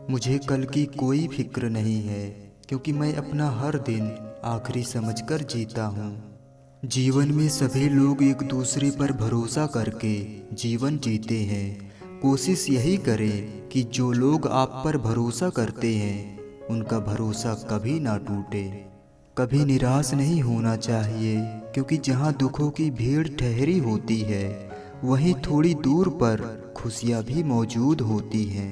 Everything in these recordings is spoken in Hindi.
मुझे कल की कोई फिक्र नहीं है, क्योंकि मैं अपना हर दिन आखिरी समझकर जीता हूँ। जीवन में सभी लोग एक दूसरे पर भरोसा करके जीवन जीते हैं। कोशिश यही करें कि जो लोग आप पर भरोसा करते हैं उनका भरोसा कभी ना टूटे। कभी निराश नहीं होना चाहिए, क्योंकि जहाँ दुखों की भीड़ ठहरी होती है वहीं थोड़ी दूर पर खुशियाँ भी मौजूद होती हैं।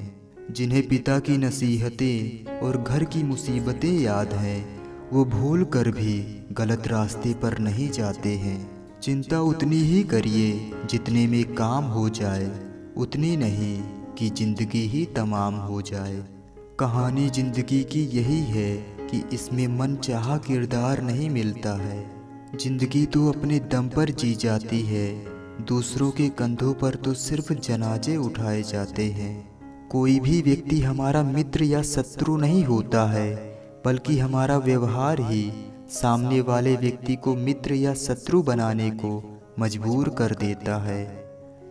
जिन्हें पिता की नसीहतें और घर की मुसीबतें याद हैं, वो भूल कर भी गलत रास्ते पर नहीं जाते हैं। चिंता उतनी ही करिए जितने में काम हो जाए, उतनी नहीं कि जिंदगी ही तमाम हो जाए। कहानी जिंदगी की यही है कि इसमें मनचाहा किरदार नहीं मिलता है। जिंदगी तो अपने दम पर जी जाती है, दूसरों के कंधों पर तो सिर्फ जनाजे उठाए जाते हैं। कोई भी व्यक्ति हमारा मित्र या शत्रु नहीं होता है, बल्कि हमारा व्यवहार ही सामने वाले व्यक्ति को मित्र या शत्रु बनाने को मजबूर कर देता है।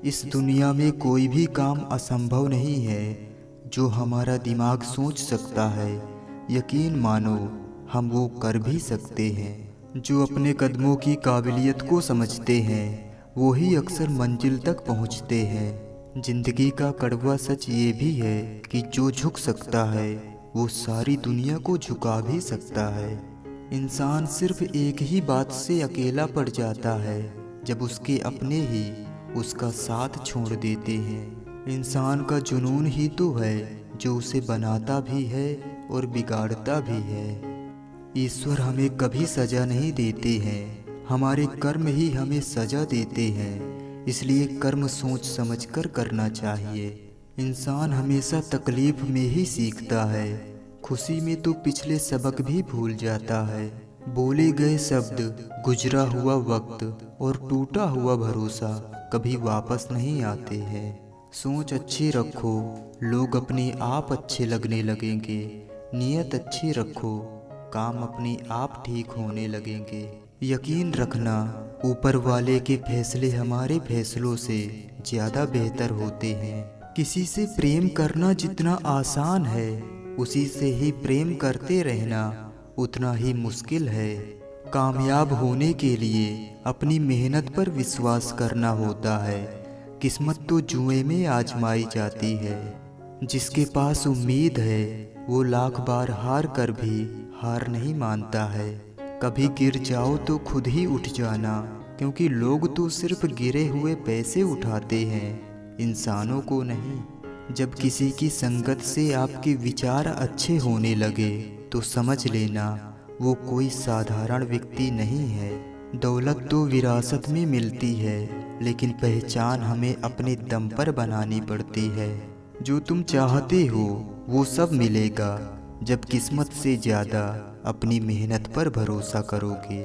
इस दुनिया में कोई भी काम असंभव नहीं है जो हमारा दिमाग सोच सकता है। यकीन मानो हम वो कर भी सकते हैं। जो अपने कदमों की काबिलियत को समझते हैं वही अक्सर मंजिल तक पहुंचते हैं। जिंदगी का कड़वा सच ये भी है कि जो झुक सकता है वो सारी दुनिया को झुका भी सकता है। इंसान सिर्फ एक ही बात से अकेला पड़ जाता है, जब उसके अपने ही उसका साथ छोड़ देते हैं। इंसान का जुनून ही तो है जो उसे बनाता भी है और बिगाड़ता भी है। ईश्वर हमें कभी सजा नहीं देते हैं, हमारे कर्म ही हमें सजा देते हैं। इसलिए कर्म सोच समझकर करना चाहिए। इंसान हमेशा तकलीफ में ही सीखता है, खुशी में तो पिछले सबक भी भूल जाता है। बोले गए शब्द, गुजरा हुआ वक्त और टूटा हुआ भरोसा कभी वापस नहीं आते हैं। सोच अच्छी रखो, लोग अपने आप अच्छे लगने लगेंगे। नीयत अच्छी रखो, काम अपने आप ठीक होने लगेंगे। यकीन रखना, ऊपर वाले के फैसले हमारे फैसलों से ज़्यादा बेहतर होते हैं। किसी से प्रेम करना जितना आसान है, उसी से ही प्रेम करते रहना उतना ही मुश्किल है। कामयाब होने के लिए अपनी मेहनत पर विश्वास करना होता है। किस्मत तो जुए में आजमाई जाती है। जिसके पास उम्मीद है वो लाख बार हार कर भी हार नहीं मानता है। कभी गिर जाओ तो खुद ही उठ जाना, क्योंकि लोग तो सिर्फ गिरे हुए पैसे उठाते हैं, इंसानों को नहीं। जब किसी की संगत से आपके विचार अच्छे होने लगे तो समझ लेना वो कोई साधारण व्यक्ति नहीं है। दौलत तो विरासत में मिलती है, लेकिन पहचान हमें अपने दम पर बनानी पड़ती है। जो तुम चाहते हो वो सब मिलेगा, जब किस्मत से ज़्यादा अपनी मेहनत पर भरोसा करोगे।